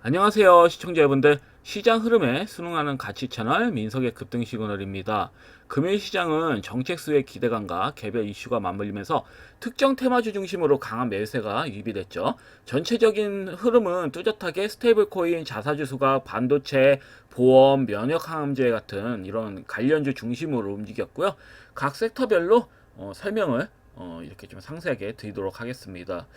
안녕하세요 시청자 여러분들, 시장 흐름에 순응하는 가치 채널 민석의 급등 시그널입니다. 금일 시장은 정책 수의 기대감과 개별 이슈가 맞물리면서 특정 테마주 중심으로 강한 매수세가 유입됐죠. 전체적인 흐름은 뚜렷하게 스테이블코인, 자사주 수가, 반도체, 보험, 면역항암제 같은 이런 관련주 중심으로 움직였고요. 각 섹터별로 설명을 이렇게 좀 상세하게 드리도록 하겠습니다.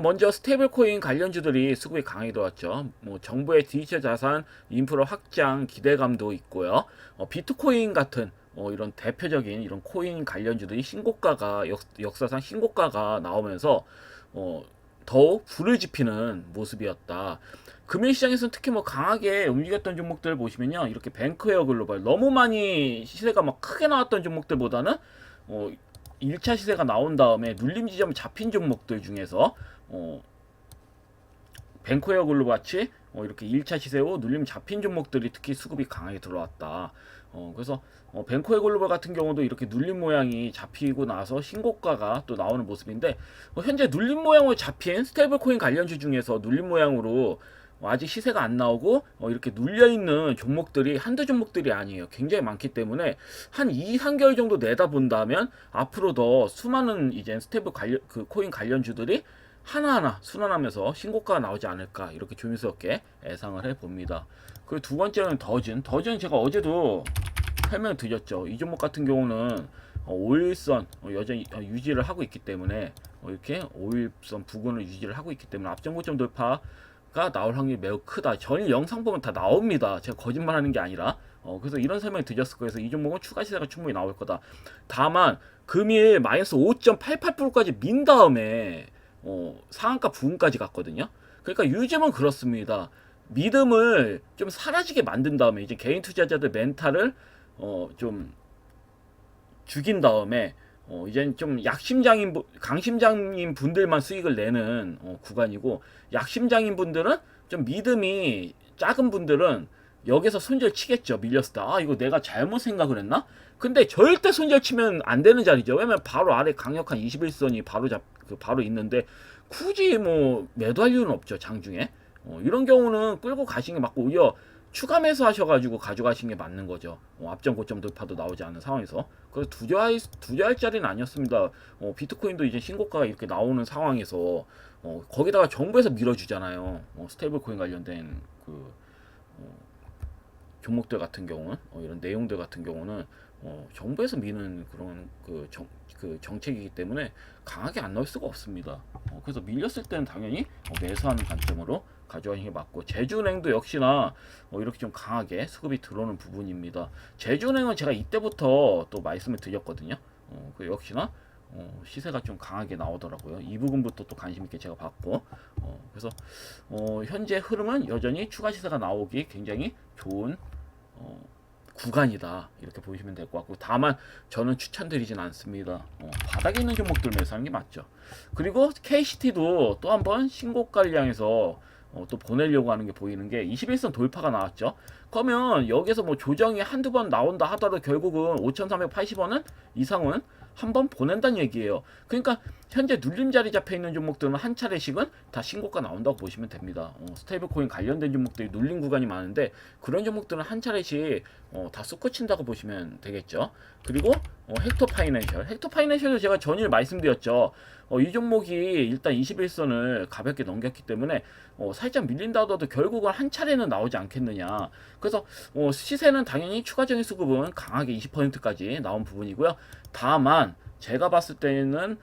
먼저 스테이블 코인 관련주들이 수급이 강하게 들어왔죠. 뭐 정부의 디지털 자산 인프라 확장 기대감도 있고요. 비트코인 같은 이런 대표적인 이런 코인 관련주들이 신고가가 역사상 신고가가 나오면서 더욱 불을 지피는 모습이었다. 금일 시장에서는 특히 뭐 강하게 움직였던 종목들 보시면요, 이렇게 뱅크웨어 글로벌 너무 많이 시세가 막 크게 나왔던 종목들보다는 어, 1차 시세가 나온 다음에 눌림 지점 잡힌 종목들 중에서 뱅코웨어 글로벌 같이 이렇게 1차 시세 후 눌림 잡힌 종목들이 특히 수급이 강하게 들어왔다. 그래서 뱅코웨어 글로벌 같은 경우도 이렇게 눌림 모양이 잡히고 나서 신고가가 또 나오는 모습인데, 현재 눌림 모양으로 잡힌 스테이블 코인 관련주 중에서 눌림 모양으로 아직 시세가 안 나오고 이렇게 눌려있는 종목들이 한두 종목들이 아니에요. 굉장히 많기 때문에 한 2, 3개월 정도 내다본다면 앞으로 더 수많은 이제 스테이블 관련 그 코인 관련주들이 하나하나 순환하면서 신고가가 나오지 않을까, 이렇게 조심스럽게 예상을 해봅니다. 그리고 두 번째는 더즌 제가 어제도 설명을 드렸죠. 이 종목 같은 경우는 5일선 여전히 유지를 하고 있기 때문에 이렇게 5일선 부근을 유지를 하고 있기 때문에 앞전고점 돌파가 나올 확률이 매우 크다. 전일 영상 보면 다 나옵니다. 제가 거짓말하는 게 아니라. 그래서 이런 설명을 드렸을 거예요. 그래서 이 종목은 추가 시세가 충분히 나올 거다. 다만 금일 마이너스 5.88%까지 민 다음에 상한가 부근까지 갔거든요. 그러니까 요즘은 그렇습니다. 믿음을 좀 사라지게 만든 다음에 이제 개인 투자자들 멘탈을 좀 죽인 다음에 이제 좀 약심장인 강심장인 분들만 수익을 내는 구간이고, 약심장인 분들은 좀 믿음이 작은 분들은 여기서 손절 치겠죠. 밀렸을 때 이거 내가 잘못 생각을 했나? 근데 절대 손절 치면 안 되는 자리죠. 왜냐면 바로 아래 강력한 21선이 바로 있는데 굳이 뭐 매도할 이유는 없죠. 장중에 이런 경우는 끌고 가시는 게 맞고, 오히려 추가 매수 하셔가지고 가져가시는 게 맞는 거죠. 앞전 고점 돌파도 나오지 않은 상황에서. 그래서 두려할 자리는 아니었습니다. 비트코인도 이제 신고가가 이렇게 나오는 상황에서 거기다가 정부에서 밀어주잖아요. 스테이블 코인 관련된 그 종목들 같은 경우는 이런 내용들 같은 경우는 정부에서 미는 그런 그 정책이기 때문에 강하게 안 나올 수가 없습니다. 그래서 밀렸을 때는 당연히 매수하는 관점으로 가져가는 게 맞고, 제주은행도 역시나 이렇게 좀 강하게 수급이 들어오는 부분입니다. 제주은행은 제가 이때부터 또 말씀을 드렸거든요. 그 역시나 시세가 좀 강하게 나오더라고요. 이 부분부터 또 관심 있게 제가 봤고, 그래서 현재 흐름은 여전히 추가 시세가 나오기 굉장히 좋은 구간이다, 이렇게 보시면 될 것 같고, 다만 저는 추천드리진 않습니다. 바닥에 있는 종목들 매수하는 게 맞죠. 그리고 KCT도 또 한번 신고가를 향해서 또 보내려고 하는 게 보이는 게 21선 돌파가 나왔죠. 그러면 여기서 뭐 조정이 한두 번 나온다 하더라도 결국은 5,380원은 이상은 한 번 보낸다는 얘기예요. 그러니까 현재 눌림 자리 잡혀 있는 종목들은 한 차례씩은 다 신고가 나온다고 보시면 됩니다. 스테이블 코인 관련된 종목들이 눌림 구간이 많은데 그런 종목들은 한 차례씩 다 쏟고친다고 보시면 되겠죠. 그리고 헥토 파이낸셜도 제가 전일 말씀드렸죠. 이 종목이 일단 21선을 가볍게 넘겼기 때문에 살짝 밀린다 하더라도 결국은 한 차례는 나오지 않겠느냐. 그래서 시세는 당연히 추가적인 수급은 강하게 20%까지 나온 부분이고요. 다만 제가 봤을 때는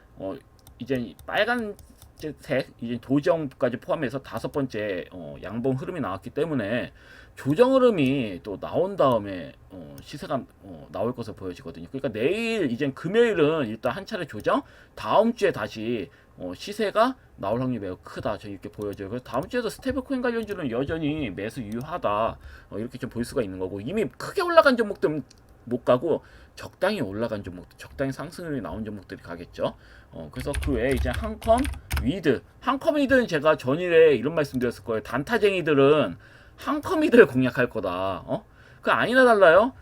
이제 빨간색 이제 도정까지 포함해서 다섯 번째 양봉 흐름이 나왔기 때문에 조정 흐름이 또 나온 다음에 시세가 나올 것으로 보여지거든요. 그러니까 내일 이제 금요일은 일단 한 차례 조정, 다음 주에 다시 시세가 나올 확률이 매우 크다, 저 이렇게 보여져요. 그래서 다음 주에도 스테이블 코인 관련주는 여전히 매수 유효하다, 이렇게 좀 볼 수가 있는 거고, 이미 크게 올라간 종목들은 못 가고 적당히 올라간 종목, 적당히 상승률이 나온 종목들이 가겠죠. 그래서 그 외에 이제 한컴위드는 제가 전일에 이런 말씀 드렸을 거예요. 단타쟁이들은 한컴위드를 공략할 거다. 그 아니나 달라요.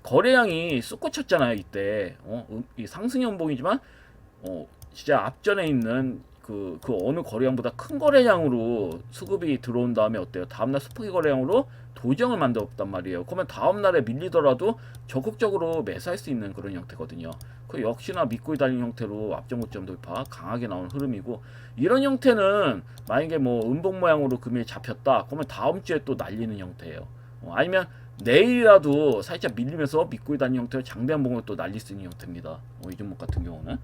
거래량이 쑥고 쳤잖아요 이때. 이 상승 연봉이지만 진짜 앞전에 있는 그 어느 거래량보다 큰 거래량으로 수급이 들어온 다음에 어때요? 다음날 스포기 거래량으로 도정을 만들었단 말이에요. 그러면 다음날에 밀리더라도 적극적으로 매수할 수 있는 그런 형태거든요. 그 역시나 믿고 달린 형태로 앞전 고점 돌파 강하게 나온 흐름이고, 이런 형태는 만약에 뭐 음봉 모양으로 금일 잡혔다 그러면 다음 주에 또 날리는 형태예요. 아니면 내일이라도 살짝 밀리면서 믿고 달린 형태로 장대 한봉을 또 날릴 수 있는 형태입니다. 이 종목 같은 경우는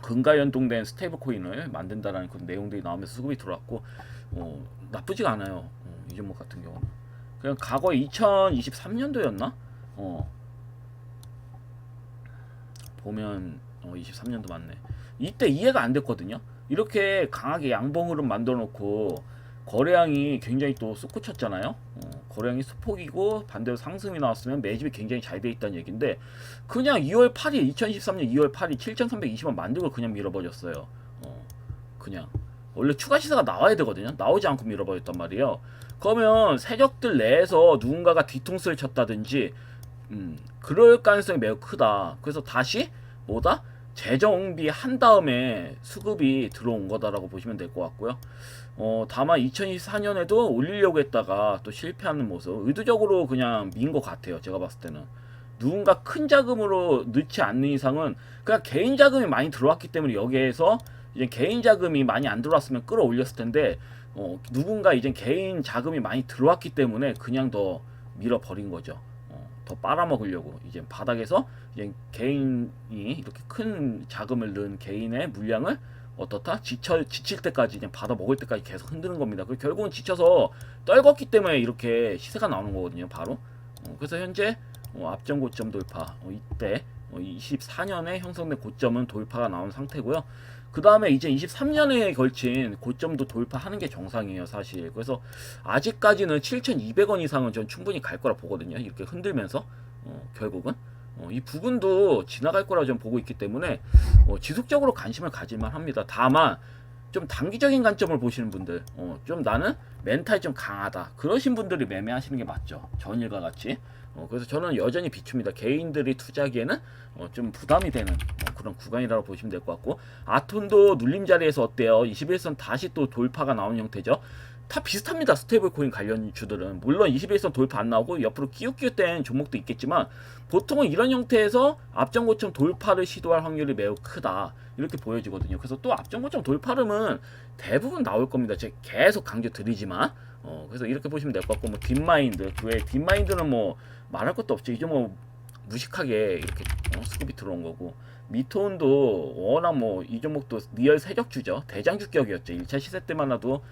금과 연동된 스테이블 코인을 만든다라는 그런 내용들이 나오면서 수급이 들어왔고, 나쁘지가 않아요. 이 종목 같은 경우는 그냥 과거 2023년도였나? 보면 23년도 맞네. 이때 이해가 안 됐거든요. 이렇게 강하게 양봉 흐름 만들어 놓고 거래량이 굉장히 또 솟구쳤잖아요. 거래량이 수폭이고 반대로 상승이 나왔으면 매집이 굉장히 잘 돼 있다는 얘기인데, 그냥 2월 8일 2023년 2월 8일 7,320원 만들고 그냥 밀어버렸어요. 그냥 원래 추가 시세가 나와야 되거든요. 나오지 않고 밀어버렸단 말이에요. 그러면 세력들 내에서 누군가가 뒤통수를 쳤다든지 그럴 가능성이 매우 크다. 그래서 다시 뭐다? 재정비 한 다음에 수급이 들어온 거다라고 보시면 될 것 같고요. 다만 2024년에도 올리려고 했다가 또 실패하는 모습, 의도적으로 그냥 민 것 같아요. 제가 봤을 때는 누군가 큰 자금으로 넣지 않는 이상은 그냥 개인 자금이 많이 들어왔기 때문에, 여기에서 이제 개인 자금이 많이 안 들어왔으면 끌어올렸을 텐데, 누군가 이제 개인 자금이 많이 들어왔기 때문에 그냥 더 밀어버린 거죠. 더 빨아먹으려고 이제 바닥에서 이제 개인이 이렇게 큰 자금을 넣은 개인의 물량을 어떻다? 지칠 때까지 그냥 받아 먹을 때까지 계속 흔드는 겁니다. 그 결국은 지쳐서 떨궜기 때문에 이렇게 시세가 나오는 거거든요. 바로. 그래서 현재 앞전 고점 돌파, 이때 24년에 형성된 고점은 돌파가 나온 상태고요. 그 다음에 이제 23년에 걸친 고점도 돌파하는 게 정상이에요, 사실. 그래서 아직까지는 7,200원 이상은 전 충분히 갈 거라 보거든요. 이렇게 흔들면서 결국은 이 부분도 지나갈 거라 좀 보고 있기 때문에 지속적으로 관심을 가질만 합니다. 다만 좀 단기적인 관점을 보시는 분들, 좀 나는 멘탈이 좀 강하다 그러신 분들이 매매하시는 게 맞죠. 전일과 같이. 그래서 저는 여전히 비춥니다. 개인들이 투자하기에는 좀 부담이 되는 그런 구간이라고 보시면 될 것 같고, 아톤도 눌림 자리에서 어때요? 21선 다시 또 돌파가 나온 형태죠. 다 비슷합니다. 스테이블 코인 관련 주들은. 물론 21선 돌파 안 나오고 옆으로 끼우끼우된 종목도 있겠지만, 보통은 이런 형태에서 앞전고점 돌파를 시도할 확률이 매우 크다 이렇게 보여지거든요. 그래서 또 앞전고점 돌파름은 대부분 나올 겁니다. 제가 계속 강조 드리지만, 그래서 이렇게 보시면 될 것 같고, 뭐 딥마인드, 왜 딥마인드는 뭐 말할 것도 없죠. 이제 뭐 무식하게 이렇게 수급이 들어온 거고, 미톤도 워낙 뭐 이 종목도 리얼 세력주죠. 대장주격이었죠. 1차 시세 때만 해도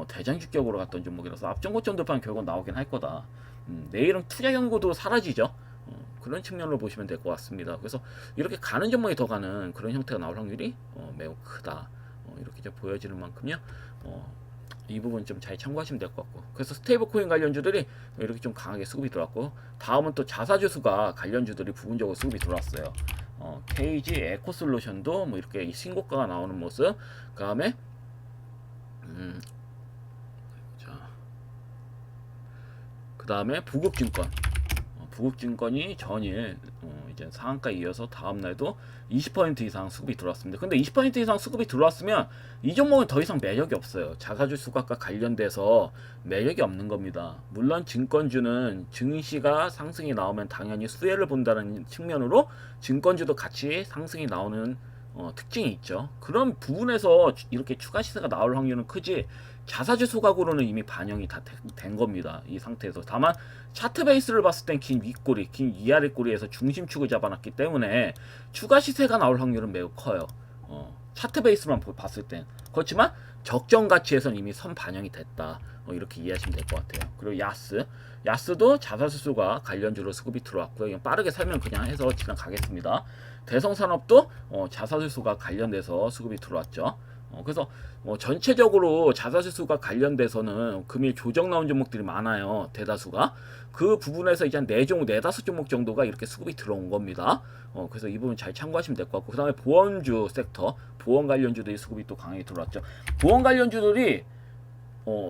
대장주격으로 갔던 종목이라서 앞전고점 돌파는 결국 나오긴 할 거다. 내일은 투자 연구도 사라지죠. 그런 측면으로 보시면 될 것 같습니다. 그래서 이렇게 가는 종목이 더 가는 그런 형태가 나올 확률이 매우 크다. 이렇게 좀 보여지는 만큼요. 이 부분 좀 잘 참고하시면 될 것 같고, 그래서 스테이블 코인 관련주들이 이렇게 좀 강하게 수급이 들어왔고, 다음은 또 자사주수가 관련주들이 부분적으로 수급이 들어왔어요. KG 에코솔루션도 뭐 이렇게 신고가가 나오는 모습, 그 다음에 그 다음에 부국증권, 부국증권이 전일 이제 상한가 이어서 다음날도 20% 이상 수급이 들어왔습니다. 근데 20% 이상 수급이 들어왔으면 이 종목은 더 이상 매력이 없어요. 자사주 수급과 관련돼서 매력이 없는 겁니다. 물론 증권주는 증시가 상승이 나오면 당연히 수혜를 본다는 측면으로 증권주도 같이 상승이 나오는 특징이 있죠. 그런 부분에서 이렇게 추가 시세가 나올 확률은 크지, 자사주 소각으로는 이미 반영이 다 된 겁니다. 이 상태에서. 다만 차트 베이스를 봤을 땐 긴 윗꼬리, 긴 위아래 꼬리에서 중심축을 잡아놨기 때문에 추가 시세가 나올 확률은 매우 커요. 차트 베이스만 봤을 땐. 그렇지만 적정 가치에선 이미 선 반영이 됐다. 이렇게 이해하시면 될 것 같아요. 그리고 야스도 자사수수가 관련주로 수급이 들어왔고요. 그냥 빠르게 살면 그냥 해서 지나가겠습니다. 대성산업도 자사수수가 관련돼서 수급이 들어왔죠. 그래서 전체적으로 자사수수가 관련돼서는 금일 조정 나온 종목들이 많아요. 대다수가. 그 부분에서 이제 한 4종목, 4~5종목 정도가 이렇게 수급이 들어온 겁니다. 그래서 이 부분 잘 참고하시면 될 것 같고, 그 다음에 보험주 섹터, 보험 관련주들이 수급이 또 강하게 들어왔죠. 보험 관련주들이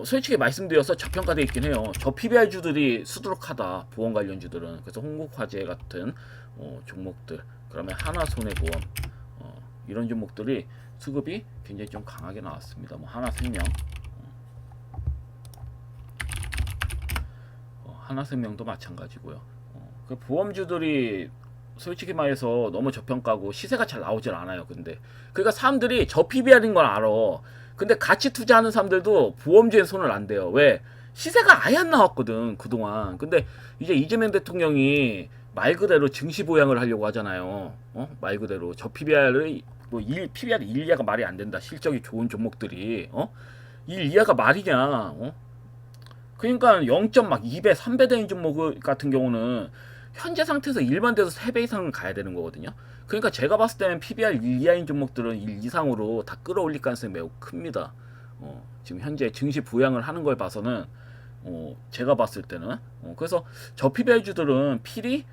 솔직히 말씀드려서 저평가되어 있긴 해요. 저 PBR주들이 수두룩하다, 보험 관련주들은. 그래서 홍국화재 같은 종목들, 그러면 하나손해보험, 이런 종목들이 수급이 굉장히 좀 강하게 나왔습니다. 뭐 하나생명, 하나생명도 마찬가지고요. 그 보험주들이 솔직히 말해서 너무 저평가고 시세가 잘 나오질 않아요. 근데 그러니까 사람들이 저 PBR인 걸 알아. 근데 같이 투자하는 사람들도 보험주에 손을 안 대요. 왜? 시세가 아예 안 나왔거든 그동안. 근데 이제 이재명 대통령이 말 그대로 증시 보양을 하려고 하잖아요. 말 그대로 저 PBR의 PBR 1 이하가 말이 안 된다. 실적이 좋은 종목들이 1 이하가 말이냐? 그러니까 0.2배, 3배 되는 종목 같은 경우는 현재 상태에서 일반돼서 3배 이상은 가야 되는 거거든요. 그러니까 제가 봤을 때는 PBR 1 이하인 종목들은 1 이상으로 다 끌어올릴 가능성이 매우 큽니다. 지금 현재 증시 부양을 하는 걸 봐서는 제가 봤을 때는 그래서 저 PBR주들은 필히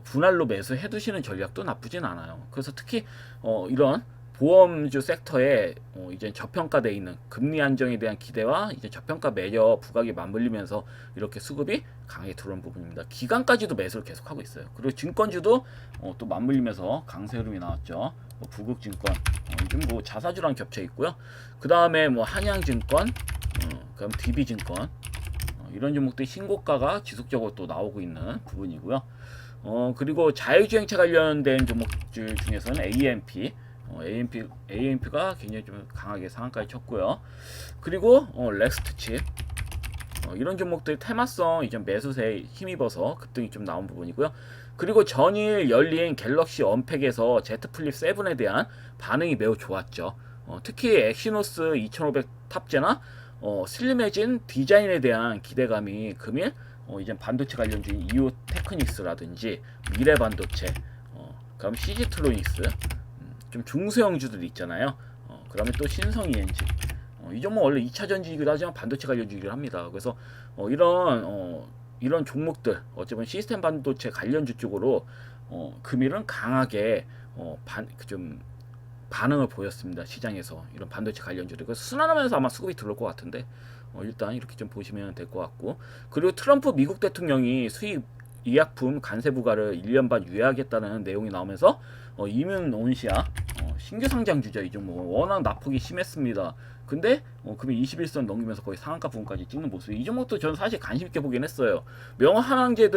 분할로 매수해 두시는 전략도 나쁘진 않아요. 그래서 특히 이런 보험주 섹터에 이제 저평가되어 있는 금리 안정에 대한 기대와 이제 저평가 매력 부각이 맞물리면서 이렇게 수급이 강하게 들어온 부분입니다. 기관까지도 매수를 계속하고 있어요. 그리고 증권주도 또 맞물리면서 강세 흐름이 나왔죠. 부국증권 요즘 뭐 자사주랑 겹쳐 있고요. 그 다음에 뭐 한양증권, 그럼 DB증권 이런 종목들이 신고가가 지속적으로 또 나오고 있는 부분이고요. 그리고 자율주행차 관련된 종목들 중에서는 AMP가 굉장히 좀 강하게 상한가에 쳤고요. 그리고 렉스트칩 이런 종목들 테마성 이제 매수세에 힘입어서 급등이 좀 나온 부분이고요. 그리고 전일 열린 갤럭시 언팩에서 Z 플립 7에 대한 반응이 매우 좋았죠. 특히 엑시노스 2500 탑재나 슬림해진 디자인에 대한 기대감이 금일 이제 반도체 관련주인 이오 테크닉스라든지 미래 반도체, 그럼 CG트로닉스, 좀 중소형주들 있잖아요. 그다음에 또 신성 ENG. 이 종목 원래 2차 전지이기도 하지만 반도체 관련주이기도 합니다. 그래서 이런 종목들 어쩌면 시스템 반도체 관련주 쪽으로 금일은 강하게 좀 반응을 보였습니다. 시장에서 이런 반도체 관련주들. 그래서 순환하면서 아마 수급이 들어올 것 같은데 일단 이렇게 좀 보시면 될 것 같고, 그리고 트럼프 미국 대통령이 수입 의약품 관세 부과를 1년 반 유예하겠다는 내용이 나오면서 이뮨 온시아 신규 상장 주죠. 이 종목은 워낙 낙폭이 심했습니다. 근데 금일 21선 넘기면서 거의 상한가 부분까지 찍는 모습. 이 종목도 저는 사실 관심 있게 보긴 했어요. 함양제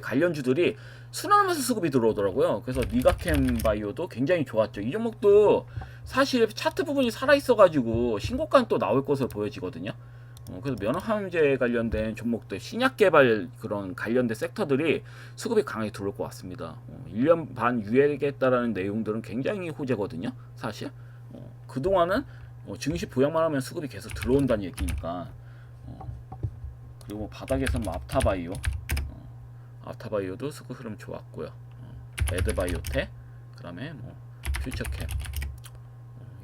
관련주들이 순환하면서 수급이 들어오더라고요. 그래서 니가캠 바이오도 굉장히 좋았죠. 이 종목도 사실 차트 부분이 살아 있어가지고 신고가는 또 나올 것으로 보여지거든요. 그래서 면역항암제 관련된 종목들, 신약 개발 그런 관련된 섹터들이 수급이 강하게 들어올 것 같습니다. 1년 반 유예하겠다라는 내용들은 굉장히 호재거든요. 사실 그동안은 증시 부양만 하면 수급이 계속 들어온다는 얘기니까. 그리고 바닥에서 뭐 아프타바이오도 수급 흐름 좋았고요. 에드바이오텍, 그 다음에 뭐 퓨처캡,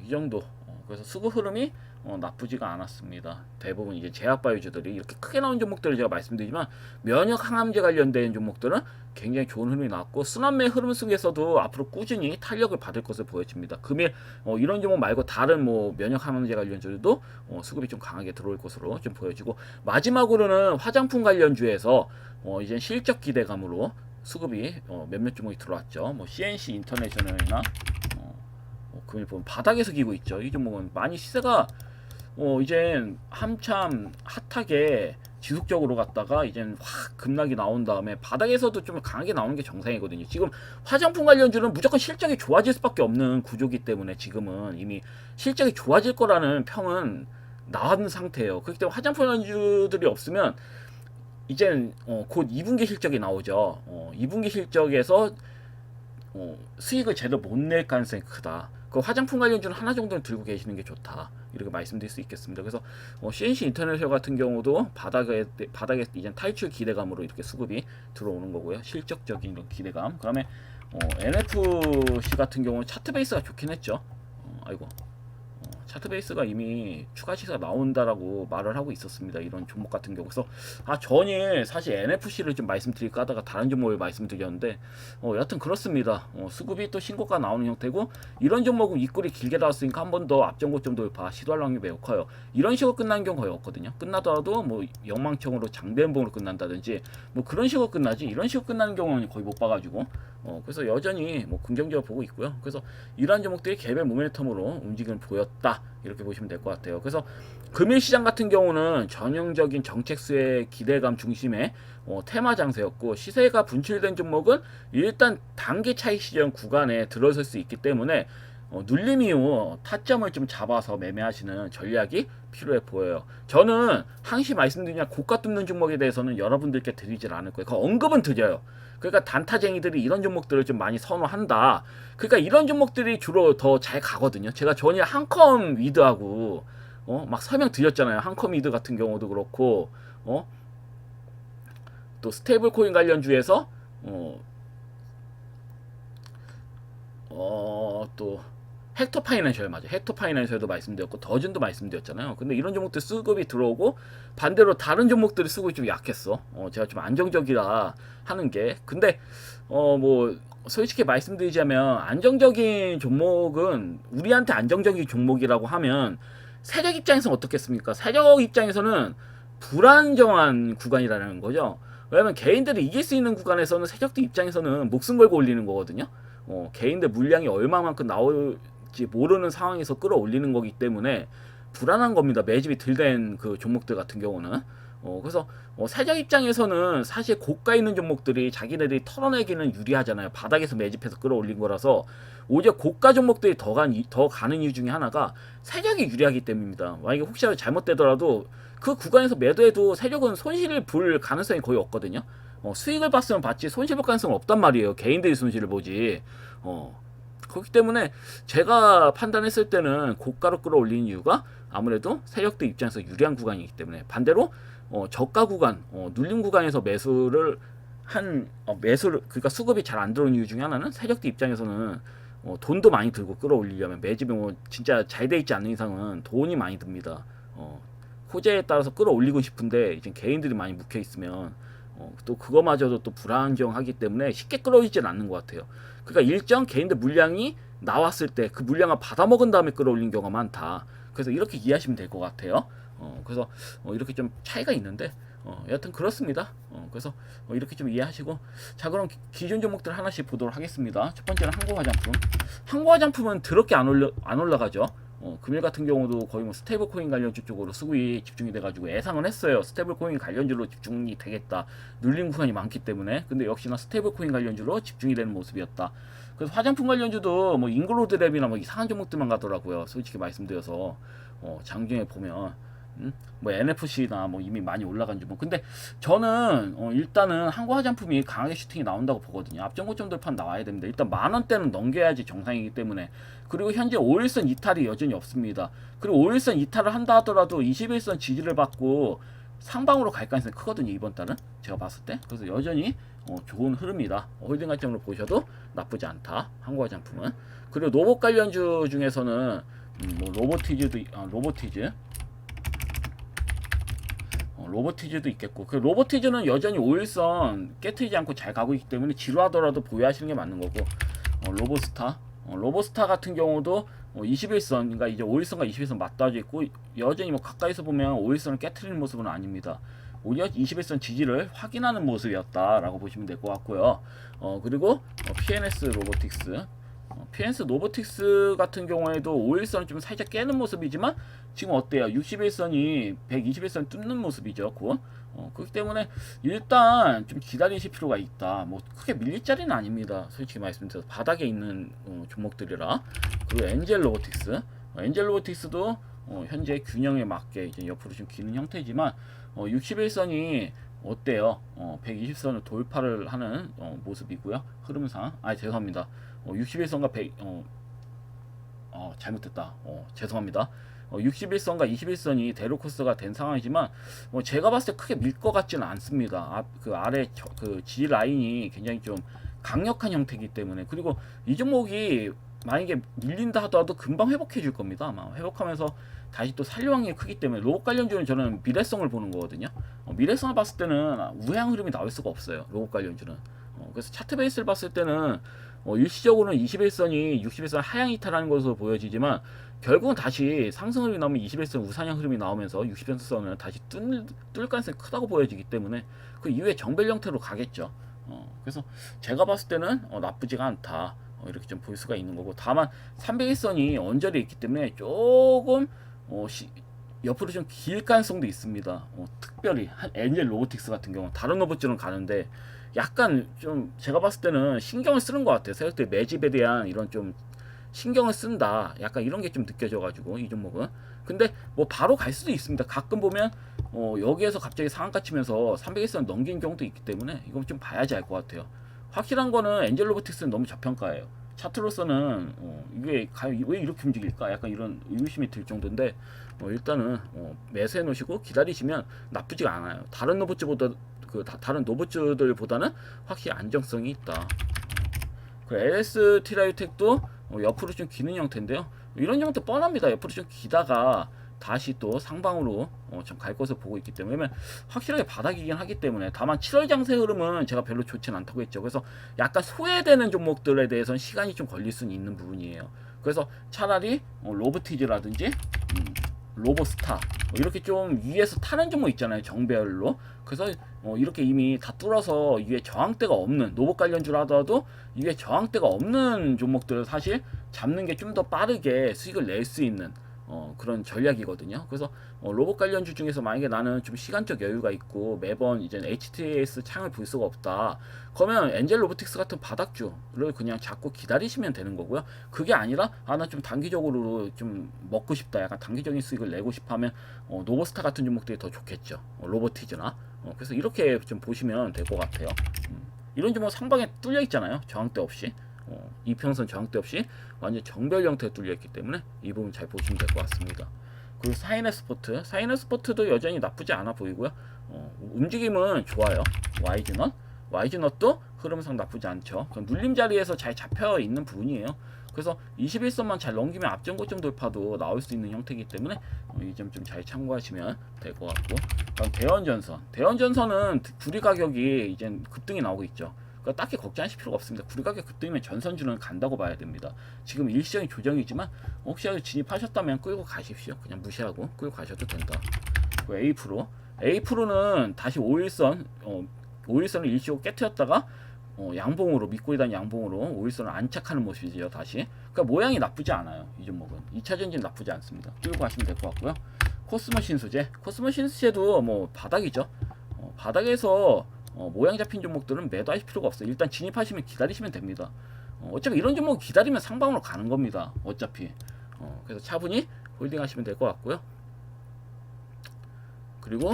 이 정도. 그래서 수급 흐름이 나쁘지가 않았습니다. 대부분 이제 제약바이오주들이 이렇게 크게 나온 종목들을 제가 말씀드리지만 면역 항암제 관련된 종목들은 굉장히 좋은 흐름이 나왔고, 순환매 흐름 속에서도 앞으로 꾸준히 탄력을 받을 것을 보여집니다. 금일 이런 종목 말고 다른 뭐 면역 항암제 관련주들도 수급이 좀 강하게 들어올 것으로 좀 보여지고, 마지막으로는 화장품 관련주에서 이제 실적 기대감으로 수급이 몇몇 종목이 들어왔죠. 뭐 CNC 인터내셔널이나 금일 보면 바닥에서 기고 있죠. 이 종목은 많이 시세가 이젠 한참 핫하게 지속적으로 갔다가 이젠 확 급락이 나온 다음에 바닥에서도 좀 강하게 나오는 게 정상이거든요. 지금 화장품 관련주는 무조건 실적이 좋아질 수밖에 없는 구조기 때문에 지금은 이미 실적이 좋아질 거라는 평은 나온 상태예요. 그렇기 때문에 화장품 관련주들이 없으면 이젠 곧 2분기 실적이 나오죠. 2분기 실적에서 수익을 제대로 못 낼 가능성이 크다. 그 화장품 관련주는 하나 정도는 들고 계시는 게 좋다, 이렇게 말씀드릴 수 있겠습니다. 그래서 CNC 인터내셔널 같은 경우도 바닥에 이제 탈출 기대감으로 이렇게 수급이 들어오는 거고요. 실적적인 이런 기대감. 그다음에 NFC 같은 경우는 차트 베이스가 좋긴 했죠. 차트 베이스가 이미 추가 시세가 나온다라고 말을 하고 있었습니다. 이런 종목 같은 경우. 그래서 전일 사실 NFC를 좀 말씀드릴까 하다가 다른 종목을 말씀드렸는데 여하튼 그렇습니다. 수급이 또 신고가 나오는 형태고, 이런 종목은 윗골이 길게 나왔으니까 한 번 더 앞전고점 돌파 시도할 확률이 매우 커요. 이런 식으로 끝나는 경우 거의 없거든요. 끝나더라도 뭐 영망청으로 장대음봉으로 끝난다든지 뭐 그런 식으로 끝나지, 이런 식으로 끝나는 경우는 거의 못 봐가지고 그래서 여전히 뭐 긍정적으로 보고 있고요. 그래서 이러한 종목들이 개별 모멘텀으로 움직임을 보였다 이렇게 보시면 될 것 같아요. 그래서 금일 시장 같은 경우는 전형적인 정책 수의 기대감 중심의 테마 장세였고, 시세가 분출된 종목은 일단 단기 차익 시전 구간에 들어설 수 있기 때문에 눌림 이후 타점을 좀 잡아서 매매하시는 전략이 필요해 보여요. 저는 항시 말씀드리냐, 고가 뚫는 종목에 대해서는 여러분들께 드리질 않을 거예요. 그 언급은 드려요. 그러니까 단타쟁이들이 이런 종목들을 좀 많이 선호한다. 그러니까 이런 종목들이 주로 더 잘 가거든요. 제가 전에 한컴 위드하고 막 설명 드렸잖아요. 한컴 위드 같은 경우도 그렇고 또 스테이블 코인 관련주에서 또 헥터 파이낸셜, 맞아, 헥터 파이낸셜도 말씀드렸고 더즌도 말씀드렸잖아요. 근데 이런 종목들 수급이 들어오고 반대로 다른 종목들이 수급이 좀 약했어. 제가 좀 안정적이라 하는 게, 근데 뭐 솔직히 말씀드리자면 안정적인 종목은, 우리한테 안정적인 종목이라고 하면 세력 입장에서는 어떻겠습니까? 세력 입장에서는 불안정한 구간이라는 거죠. 왜냐면 개인들이 이길 수 있는 구간에서는 세력들 입장에서는 목숨 걸고 올리는 거거든요. 개인들 물량이 얼마만큼 나올지 모르는 상황에서 끌어올리는 거기 때문에 불안한 겁니다. 매집이 덜 된 그 종목들 같은 경우는. 그래서 세력 입장에서는 사실 고가 있는 종목들이 자기네들이 털어내기는 유리하잖아요. 바닥에서 매집해서 끌어올린 거라서 오히려 고가 종목들이 더 가는 이유 중에 하나가 세력이 유리하기 때문입니다. 만약에 혹시라도 잘못되더라도 그 구간에서 매도해도 세력은 손실을 볼 가능성이 거의 없거든요. 수익을 봤으면 봤지 손실 볼 가능성은 없단 말이에요. 개인들이 손실을 보지. 그렇기 때문에 제가 판단했을 때는 고가로 끌어올리는 이유가 아무래도 세력들 입장에서 유리한 구간이기 때문에, 반대로 저가 구간, 눌림 구간에서 매수를 그러니까 수급이 잘 안 들어오는 이유 중에 하나는 세력들 입장에서는 돈도 많이 들고 끌어올리려면, 매집이 뭐 진짜 잘 돼 있지 않는 이상은 돈이 많이 듭니다. 호재에 따라서 끌어올리고 싶은데 이제 개인들이 많이 묵혀 있으면 또 그거마저도 또 불안정하기 때문에 쉽게 끌어올리진 않는 것 같아요. 그러니까 일정 개인들 물량이 나왔을 때 그 물량을 받아먹은 다음에 끌어올린 경우가 많다. 그래서 이렇게 이해하시면 될 것 같아요. 그래서 이렇게 좀 차이가 있는데 여하튼 그렇습니다. 그래서 이렇게 좀 이해하시고, 자 그럼 기존 종목들 하나씩 보도록 하겠습니다. 첫 번째는 한국화장품. 한국화장품은 더럽게 안 올라가죠. 금일 같은 경우도 거의 뭐 스테이블 코인 관련주 쪽으로 수급이 집중이 돼가지고 예상은 했어요. 스테이블 코인 관련주로 집중이 되겠다. 눌림 구간이 많기 때문에. 근데 역시나 스테이블 코인 관련주로 집중이 되는 모습이었다. 그래서 화장품 관련주도 뭐 잉글로드랩이나 뭐 이상한 종목들만 가더라고요. 솔직히 말씀드려서 장중에 보면 뭐 NFC나 뭐 이미 많이 올라간 주목. 근데 저는 일단은 한국 화장품이 강하게 슈팅이 나온다고 보거든요. 앞전고점 돌파 나와야 됩니다. 일단 10,000원대는 넘겨야지 정상이기 때문에. 그리고 현재 5일선 이탈이 여전히 없습니다. 그리고 5일선 이탈을 한다 하더라도 21선 지지를 받고 상방으로 갈 가능성이 크거든요, 이번 달은 제가 봤을 때. 그래서 여전히 좋은 흐름이다. 홀딩 관점으로 보셔도 나쁘지 않다, 한국 화장품은. 그리고 로봇 관련주 중에서는 뭐 로보티즈도 있겠고, 그 로보티즈는 여전히 5일선 깨트리지 않고 잘 가고 있기 때문에 지루하더라도 보유하시는 게 맞는 거고, 로보스타 같은 경우도 21선, 그러니까 이제 5일선과 21선 맞닿아져 있고, 여전히 뭐 가까이서 보면 5일선을 깨트리는 모습은 아닙니다. 오히려 21선 지지를 확인하는 모습이었다라고 보시면 될 것 같고요. 그리고 PNS 로보틱스 같은 경우에도 5일선을 좀 살짝 깨는 모습이지만 지금 어때요? 61선이 121선 뚫는 모습이죠. 그렇기 때문에 일단 좀 기다리실 필요가 있다. 뭐 크게 밀릴 자리는 아닙니다. 솔직히 말씀드려서 바닥에 있는 종목들이라. 그리고 엔젤 로보틱스도 현재 균형에 맞게 이제 옆으로 좀 기는 형태지만 61선이 어때요? 120선을 돌파를 하는 모습이고요. 흐름상. 죄송합니다. 61선과 100 잘못됐다. 죄송합니다. 61선과 21선이 대로코스가 된 상황이지만 제가 봤을 때 크게 밀 것 같지는 않습니다. 그 아래 그 지지 라인이 굉장히 좀 강력한 형태이기 때문에. 그리고 이 종목이 만약에 밀린다 하더라도 금방 회복해 줄 겁니다. 아마 회복하면서 다시 또 살릴 확률이 크기 때문에 로봇 관련주는 저는 미래성을 보는 거거든요. 미래성을 봤을 때는 우량 흐름이 나올 수가 없어요, 로봇 관련주는. 그래서 차트 베이스를 봤을 때는 일시적으로는 21선이 61선 하향 이탈하는 것으로 보여지지만 결국은 다시 상승 흐름이 나오면 21선 우상향 흐름이 나오면서 60선을 다시 뚫을 가능성이 크다고 보여지기 때문에 그 이후에 정벨 형태로 가겠죠. 그래서 제가 봤을 때는 나쁘지가 않다. 이렇게 좀 볼 수가 있는 거고, 다만 301선이 언저리에 있기 때문에 조금 옆으로 좀 길 가능성도 있습니다. 특별히 한 엔젤 로보틱스 같은 경우 다른 로봇들은 가는데 약간 좀 제가 봤을 때는 신경을 쓰는 것 같아요. 세력대 매집에 대한 이런 좀 신경을 쓴다. 약간 이런 게 좀 느껴져가지고 이 종목은. 근데 뭐 바로 갈 수도 있습니다. 가끔 보면 여기에서 갑자기 상한가 치면서 301선 넘긴 경우도 있기 때문에 이건 좀 봐야지 알 것 같아요. 확실한 거는 엔젤 로보틱스는 너무 저평가예요. 차트로서는 이게 왜 이렇게 움직일까? 약간 이런 의구심이 들 정도인데 일단은 매수해 놓으시고 기다리시면 나쁘지가 않아요. 다른 로봇보다 다른 로봇들보다는 확실히 안정성이 있다. 그 LS 티라유텍도 옆으로 좀 기는 형태인데요. 이런 형태 뻔합니다. 옆으로 좀 기다가 다시 또 상방으로 좀 갈 것을 보고 있기 때문에 확실하게 바닥이긴 하기 때문에, 다만 7월 장세 흐름은 제가 별로 좋지는 않다고 했죠. 그래서 약간 소외되는 종목들에 대해서는 시간이 좀 걸릴 수는 있는 부분이에요. 그래서 차라리 로보티즈라든지 로보스타 이렇게 좀 위에서 타는 종목 있잖아요, 정배열로. 그래서 이렇게 이미 다 뚫어서 위에 저항대가 없는 로봇 관련주를 하더라도 위에 저항대가 없는 종목들을 사실 잡는 게 좀 더 빠르게 수익을 낼 수 있는 그런 전략이거든요. 그래서 로봇 관련주 중에서 만약에 나는 좀 시간적 여유가 있고 매번 이제 HTS 창을 볼 수가 없다, 그러면 엔젤 로보틱스 같은 바닥주를 그냥 잡고 기다리시면 되는 거고요. 그게 아니라 나 좀 단기적으로 좀 먹고 싶다, 약간 단기적인 수익을 내고 싶어 하면 노보스타 같은 종목들이 더 좋겠죠. 로보티즈나. 그래서 이렇게 좀 보시면 될 것 같아요. 이런 종목 상방에 뚫려 있잖아요, 저항대 없이. 이평선 저항대 없이 완전 정별 형태로 뚫려 있기 때문에 이 부분 잘 보시면 될 것 같습니다. 그리고 사이너스포트도 여전히 나쁘지 않아 보이고요. 움직임은 좋아요. 와이즈넛도 흐름상 나쁘지 않죠. 눌림 자리에서 잘 잡혀 있는 부분이에요. 그래서 21선만 잘 넘기면 앞전 고점 돌파도 나올 수 있는 형태이기 때문에 이 점 좀 잘 참고하시면 될 것 같고, 그럼 대원전선은 구리 가격이 이제 급등이 나오고 있죠. 그러니까 딱히 걱정하실 필요가 없습니다. 구리 가격 급등이면 전선주는 간다고 봐야 됩니다. 지금 일시적인 조정이지만 혹시라도 진입하셨다면 끌고 가십시오. 그냥 무시하고 끌고 가셔도 된다. A프로는 다시 5일선을 일시적으로 깨트렸다가 양봉으로, 믿고 있던 양봉으로 5일선을 안착하는 모습이죠. 다시. 그러니까 모양이 나쁘지 않아요. 이 종목은 2차 전진 나쁘지 않습니다. 끌고 가시면 될 것 같고요. 코스모 신수제도 뭐 바닥이죠. 바닥에서 모양 잡힌 종목들은 매도하실 필요가 없어요. 일단 진입하시면 기다리시면 됩니다. 어차피 이런 종목 기다리면 상방으로 가는 겁니다. 어차피. 그래서 차분히 홀딩하시면 될 것 같고요. 그리고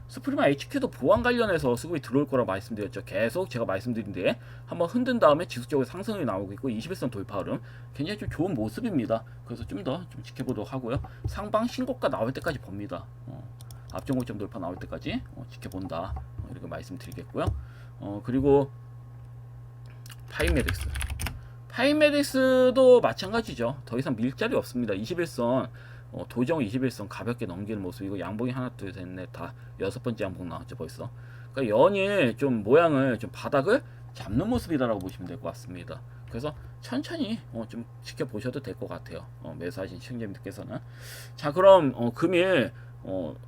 스프리마 HQ도 보안 관련해서 수급이 들어올 거라고 말씀드렸죠. 계속 제가 말씀드린 뒤에 한번 흔든 다음에 지속적으로 상승이 나오고 있고 21선 돌파 흐름 굉장히 좀 좋은 모습입니다. 그래서 좀 더 좀 지켜보도록 하고요. 상방 신고가 나올 때까지 봅니다. 앞전 고점 돌파 나올 때까지 지켜본다, 이렇게 말씀드리겠고요. 그리고 파이메딕스도 마찬가지죠. 더 이상 밀 자리 없습니다. 21선 도정 21선 가볍게 넘기는 모습이고, 양봉이 하나 둘 셋 넷 다 6번째 양봉 나왔죠 벌써. 그러니까 연일 좀 모양을 좀 바닥을 잡는 모습이다라고 보시면 될 것 같습니다. 그래서 천천히 좀 지켜보셔도 될 것 같아요. 매수하신 시청자님들께서는. 자, 그럼 금일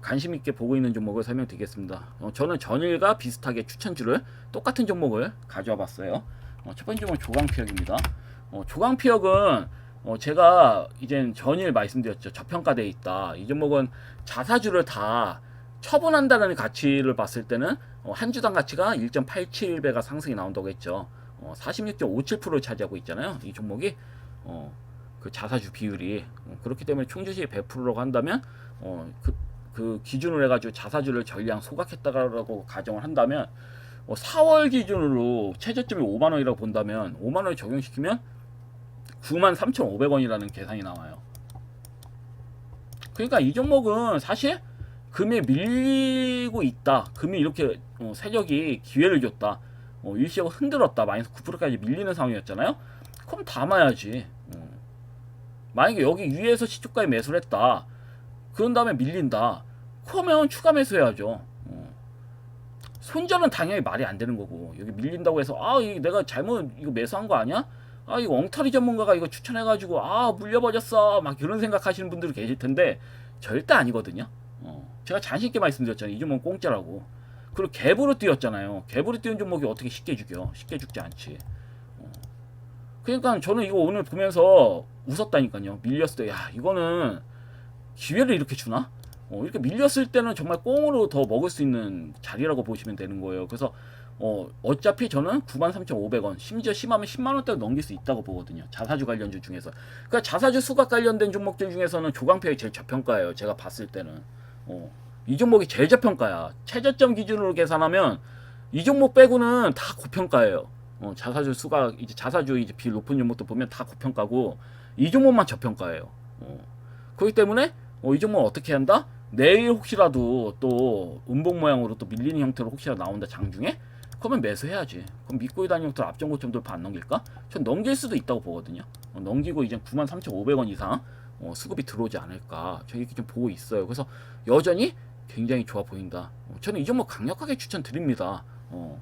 관심 있게 보고 있는 종목을 설명드리겠습니다. 저는 전일과 비슷하게 추천주를 똑같은 종목을 가져와 봤어요. 첫 번째 종목 조광피혁입니다. 조광피혁은 제가 이젠 전일 말씀드렸죠. 저평가되어 있다. 이 종목은 자사주를 다 처분한다는 가치를 봤을 때는 한 주당 가치가 1.87배가 상승이 나온다고 했죠. 46.57%를 차지하고 있잖아요. 이 종목이 그 자사주 비율이. 그렇기 때문에 총주식 100%라고 한다면 그 기준으로 해가지고 자사주를 전량 소각했다라고 가정을 한다면 4월 기준으로 최저점이 5만원이라고 본다면 5만원을 적용시키면 93,500원이라는 계산이 나와요. 그러니까 이 종목은 사실 금에 밀리고 있다. 금이 이렇게 세력이 기회를 줬다. 일시적으로 흔들었다. 마이너스 9%까지 밀리는 상황이었잖아요. 그럼 담아야지. 만약에 여기 위에서 시초가에 매수를 했다. 그런 다음에 밀린다. 그러면 추가 매수해야죠. 손절은 당연히 말이 안 되는 거고, 여기 밀린다고 해서 내가 잘못 이거 매수한 거 아니야? 이거 엉터리 전문가가 이거 추천해가지고 물려버렸어 막 이런 생각하시는 분들이 계실 텐데 절대 아니거든요. 제가 자신 있게 말씀드렸잖아요. 이 종목은 공짜라고. 그리고 갭으로 뛰었잖아요. 갭으로 뛰는 종목이 어떻게 쉽게 죽여? 쉽게 죽지 않지. 그러니까 저는 이거 오늘 보면서 웃었다니까요. 밀렸을 때, 야, 이거는 기회를 이렇게 주나? 이렇게 밀렸을 때는 정말 꽁으로 더 먹을 수 있는 자리라고 보시면 되는 거예요. 그래서 어차피 저는 93,500원, 심지어 심하면 10만원대 넘길 수 있다고 보거든요. 자사주 관련주 중에서. 그러니까 자사주 수급 관련된 종목들 중에서는 조강표가 제일 저평가예요. 제가 봤을 때는. 이 종목이 제일 저평가야. 최저점 기준으로 계산하면 이 종목 빼고는 다 고평가예요. 자사주 수가 이제 자사주 이제 비 높은 종목도 보면 다 고평가고 이 종목만 저평가예요. 그렇기 때문에 이 종목 어떻게 한다? 내일 혹시라도 또 음봉 모양으로 또 밀리는 형태로 혹시라도 나온다 장중에? 그러면 매수해야지. 그럼 믿고 다니는 형태로 앞전 고점 돌파 안 넘길까? 전 넘길 수도 있다고 보거든요. 넘기고 이제 93,500원 이상 수급이 들어오지 않을까. 저 이렇게 좀 보고 있어요. 그래서 여전히 굉장히 좋아 보인다. 저는 이 종목 강력하게 추천드립니다.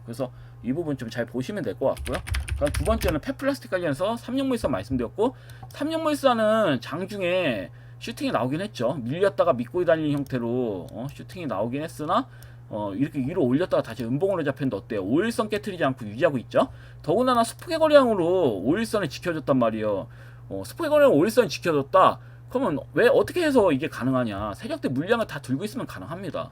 그래서 이 부분 좀 잘 보시면 될 것 같고요. 그럼 두 번째는 펫플라스틱 관련해서 삼성물산 말씀드렸고, 삼성물산은 장중에 슈팅이 나오긴 했죠. 밀렸다가 믿고 다니는 형태로 슈팅이 나오긴 했으나 이렇게 위로 올렸다가 다시 음봉으로 잡혔는데 어때요? 5일선 깨트리지 않고 유지하고 있죠. 더군다나 스프개 거래량으로 5일선을 지켜줬단 말이에요. 스프개 거래량 5일선 지켜줬다. 그러면 왜 어떻게 해서 이게 가능하냐? 세력들 물량을 다 들고 있으면 가능합니다.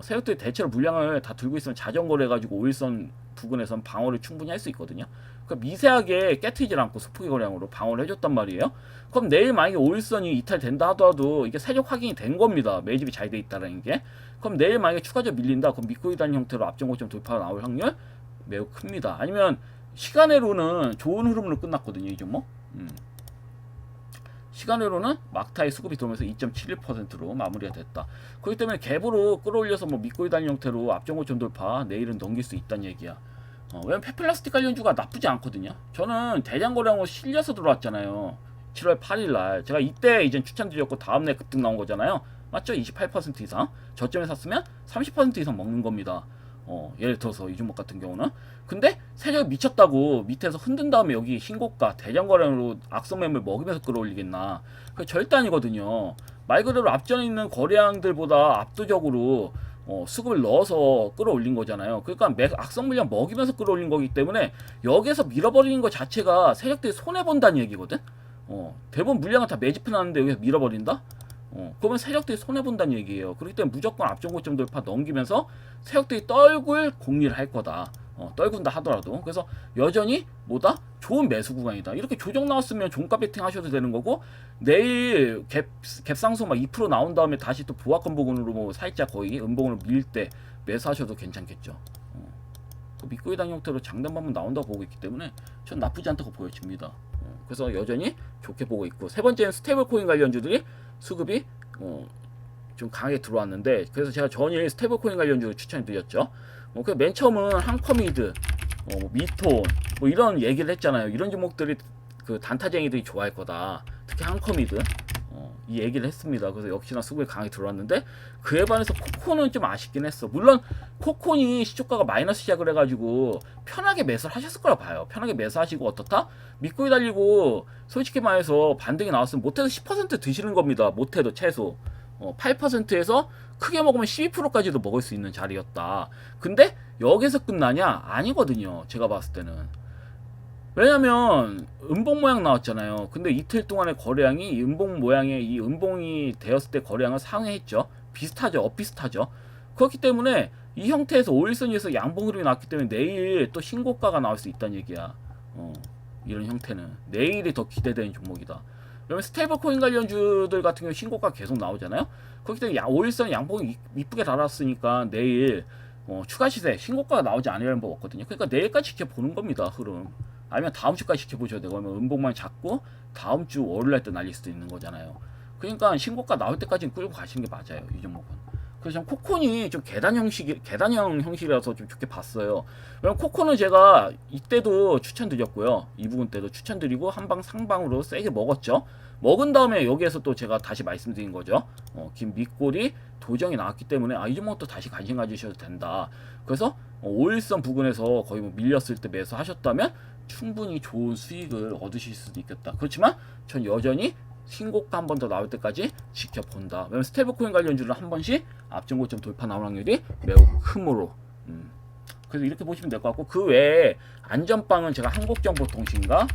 세력들이 대체로 물량을 다 들고 있으면 자전거를 해가지고 5일선 부근에선 방어를 충분히 할 수 있거든요. 그러니까 미세하게 깨트리지 않고 스프개 거래량으로 방어를 해줬단 말이에요. 그럼 내일 만약에 5일선이 이탈된다 하더라도 이게 세력 확인이 된 겁니다. 매집이 잘 돼 있다는 게. 그럼 내일 만약에 추가적으로 밀린다. 그럼 믿고 있다는 형태로 앞전 고점 돌파가 나올 확률 매우 큽니다. 아니면 시간으로는 좋은 흐름으로 끝났거든요. 이 종목. 시간으로는 막타의 수급이 들어오면서 2.71%로 마무리가 됐다. 그렇기 때문에 갭으로 끌어올려서 뭐 믿고 있다는 형태로 앞전 고점 돌파 내일은 넘길 수 있다는 얘기야. 왜냐면 펫플라스틱 관련주가 나쁘지 않거든요. 저는 대장거래량으로 실려서 들어왔잖아요. 7월 8일날 제가 이때 이제 추천드렸고 다음날 급등 나온 거잖아요. 맞죠? 28% 이상 저점에 샀으면 30% 이상 먹는 겁니다. 예를 들어서 이 종목 같은 경우는. 근데 세력이 미쳤다고 밑에서 흔든 다음에 여기 신고가 대장거래량으로 악성 매물 먹이면서 끌어올리겠나? 그 절대 아니거든요. 말 그대로 앞전에 있는 거래량들보다 압도적으로 수급을 넣어서 끌어올린 거잖아요. 그러니까 악성 물량 먹이면서 끌어올린 거기 때문에 여기에서 밀어버리는 것 자체가 세력들이 손해본다는 얘기거든. 대부분 물량을 다 매집해놨는데 여기서 밀어버린다? 그러면 세력들이 손해본다는 얘기예요. 그렇기 때문에 무조건 앞전 고점 돌파 넘기면서 세력들이 떨굴 공리를 할 거다. 떨군다 하더라도. 그래서 여전히 뭐다? 좋은 매수 구간이다. 이렇게 조정 나왔으면 종가 베팅 하셔도 되는 거고, 내일 갭상승 막 2% 나온 다음에 다시 또 보합권 부근으로 뭐 살짝 거의 음봉으로 밀 때 매수하셔도 괜찮겠죠. 믿고 있다는 형태로 장단 한번 나온다고 보고 있기 때문에 전 나쁘지 않다고 보여집니다. 그래서 여전히 좋게 보고 있고, 세 번째는 스테이블 코인 관련주들이 수급이 좀 강하게 들어왔는데, 그래서 제가 전일 스테이블 코인 관련주 추천드렸죠. 맨 처음은 한커미드, 미톤 뭐 이런 얘기를 했잖아요. 이런 종목들이 그 단타쟁이들이 좋아할 거다. 특히 한커미드 이 얘기를 했습니다. 그래서 역시나 수급이 강하게 들어왔는데, 그에 반해서 코코는 좀 아쉽긴 했어. 물론 코코니 시초가가 마이너스 시작을 해가지고 편하게 매수를 하셨을 거라 봐요. 편하게 매수하시고 어떻다? 믿고 달리고 솔직히 말해서 반등이 나왔으면 못해도 10% 드시는 겁니다. 못해도 최소 8%에서 크게 먹으면 12%까지도 먹을 수 있는 자리였다. 근데 여기서 끝나냐? 아니거든요. 제가 봤을 때는. 왜냐면 음봉 모양 나왔잖아요. 근데 이틀 동안의 거래량이 이 음봉 모양의 이 음봉이 되었을 때 거래량을 상회했죠. 비슷하죠. 엇비슷하죠. 그렇기 때문에 이 형태에서 5일선 위에서 양봉 흐름이 나왔기 때문에 내일 또 신고가가 나올 수 있다는 얘기야. 이런 형태는 내일이 더 기대되는 종목이다. 그러면 스테이블 코인 관련주들 같은 경우 신고가 계속 나오잖아요. 그렇기 때문에 5일선 양봉이 이쁘게 달았으니까 내일 추가 시세 신고가가 나오지 않으려는 법 없거든요. 그러니까 내일까지 지켜보는 겁니다. 흐름. 아니면 다음 주까지 지켜보셔야 되고, 그러면 음봉만 잡고 다음 주 월요일 때 날릴 수도 있는 거잖아요. 그러니까 신고가 나올 때까지는 끌고 가시는 게 맞아요. 이 종목은. 그래서 전 코콘이 좀 계단형 형식이라서 좀 좋게 봤어요. 왜냐면 코콘은 제가 이때도 추천드렸고요. 이 부분 때도 추천드리고 한방 상방으로 세게 먹었죠. 먹은 다음에 여기에서 또 제가 다시 말씀드린 거죠. 긴 밑골이 도정이 나왔기 때문에 이 종목도 다시 관심 가지셔도 된다. 그래서 5일선 부근에서 거의 뭐 밀렸을 때 매수하셨다면 충분히 좋은 수익을 얻으실 수도 있겠다. 그렇지만 전 여전히 신고가 한 번 더 나올 때까지 지켜본다. 왜냐면 스테이블코인 관련주는 한 번씩 앞전 고점 돌파 나올 확률이 매우 크므로 그래서 이렇게 보시면 될 것 같고, 그 외에 안전빵은 제가 한국정보통신과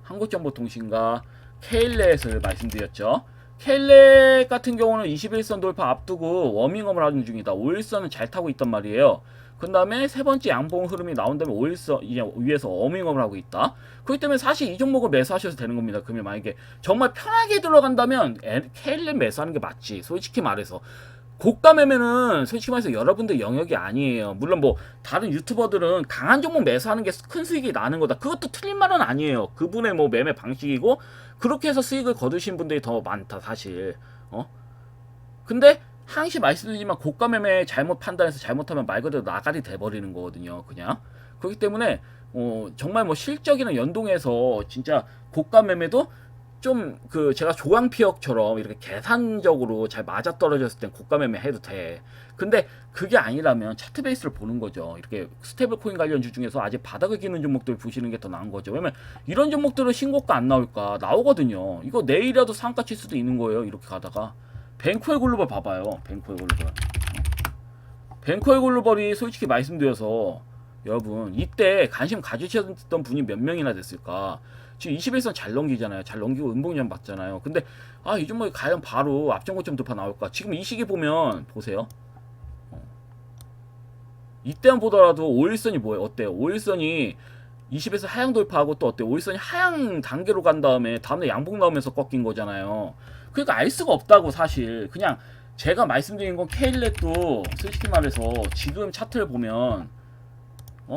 한국정보통신과 케일렛을 말씀드렸죠. 케일렛 같은 경우는 21선 돌파 앞두고 워밍업을 하는 중이다. 5일선은 잘 타고 있단 말이에요. 그 다음에 세 번째 양봉 흐름이 나온 다음에 5일선 이제 위에서 워밍업을 하고 있다. 그렇기 때문에 사실 이 종목을 매수하셔도 되는 겁니다. 그러면 만약에 정말 편하게 들어간다면 케일렛 매수하는 게 맞지. 솔직히 말해서. 고가 매매는 솔직히 말해서 여러분들 영역이 아니에요. 물론 뭐 다른 유튜버들은 강한 종목 매수하는 게 큰 수익이 나는 거다. 그것도 틀린 말은 아니에요. 그분의 뭐 매매 방식이고 그렇게 해서 수익을 거두신 분들이 더 많다 사실. 근데 항시 말씀드리지만 고가 매매 잘못 판단해서 잘못하면 말 그대로 나가리 돼버리는 거거든요. 그냥 그렇기 때문에 정말 뭐 실적이랑 연동해서 진짜 고가 매매도 좀 그 제가 조광피역처럼 이렇게 계산적으로 잘 맞아떨어졌을 땐 고가 매매 해도 돼. 근데 그게 아니라면 차트 베이스를 보는 거죠. 이렇게 스테이블 코인 관련주 중에서 아직 바닥을 기는 종목들 보시는 게 더 나은 거죠. 왜냐면 이런 종목들은 신고가 안 나올까? 나오거든요. 이거 내일이라도 상가 칠 수도 있는 거예요. 이렇게 가다가 벤코의 글로벌 봐봐요. 벤코의 글로벌. 벤코의 글로벌이 솔직히 말씀드려서 여러분 이때 관심 가지셨던 분이 몇 명이나 됐을까? 지금 21선 잘 넘기잖아요. 잘 넘기고 음봉점 받잖아요. 근데 이 종목이 과연 바로 앞전고점 돌파 나올까? 지금 이 시기 보면 보세요. 이때만 보더라도 5일선이 뭐예요? 어때요? 5일선이 20에서 하향 돌파하고 또 어때요? 5일선이 하향 단계로 간 다음에 다음날 양봉 나오면서 꺾인 거잖아요. 그러니까 알 수가 없다고 사실. 그냥 제가 말씀드린 건 케일렛도 솔직히 말해서 지금 차트를 보면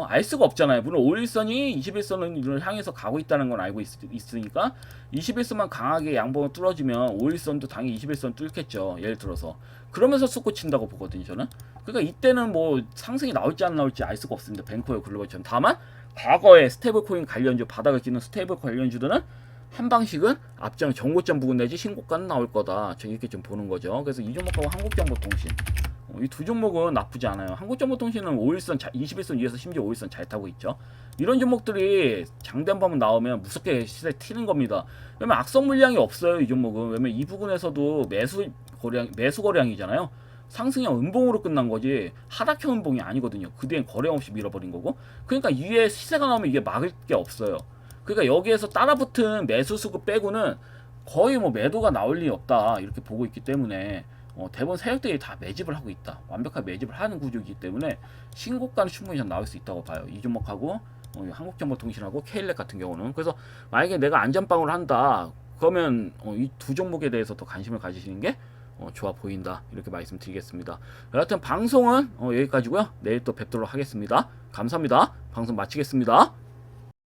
알 수가 없잖아요. 물론 5일선이 21선을 향해서 가고 있다는 건 알고 있으니까 21선만 강하게 양봉을 뚫어주면 5일선도 당연히 21선 뚫겠죠. 예를 들어서 그러면서 쏟고 친다고 보거든요. 저는. 그러니까 이때는 뭐 상승이 나올지 안 나올지 알 수가 없습니다. 벤코의 글로벌처럼. 다만 과거에 스테이블 코인 관련주 바닥을 끼는 스테이블 관련주들은 한 방식은 앞장 정고점 부근 내지 신고가는 나올 거다. 저 이렇게 좀 보는 거죠. 그래서 이 종목하고 한국정보통신 이 두 종목은 나쁘지 않아요. 한국정보통신은 5일선 21선 위에서 심지어 5일선 잘 타고 있죠. 이런 종목들이 장대 한 번 나오면 무섭게 시세 튀는 겁니다. 왜냐면 악성 물량이 없어요. 이 종목은. 왜냐면 이 부분에서도 매수 거량이잖아요. 상승형 음봉으로 끝난 거지 하락형 음봉이 아니거든요. 그 뒤엔 거래 없이 밀어버린 거고. 그러니까 위에 시세가 나오면 이게 막을 게 없어요. 그러니까 여기에서 따라붙은 매수 수급 빼고는 거의 뭐 매도가 나올 일이 없다 이렇게 보고 있기 때문에 대부분 세력들이 다 매집을 하고 있다. 완벽하게 매집을 하는 구조이기 때문에 신고가는 충분히 전 나올 수 있다고 봐요. 이 종목하고 한국정보통신하고 케일렛 같은 경우는. 그래서 만약에 내가 안전빵으로 한다 그러면 이 두 종목에 대해서 더 관심을 가지시는 게 좋아 보인다 이렇게 말씀드리겠습니다. 여하튼 방송은 여기까지고요. 내일 또 뵙도록 하겠습니다. 감사합니다. 방송 마치겠습니다.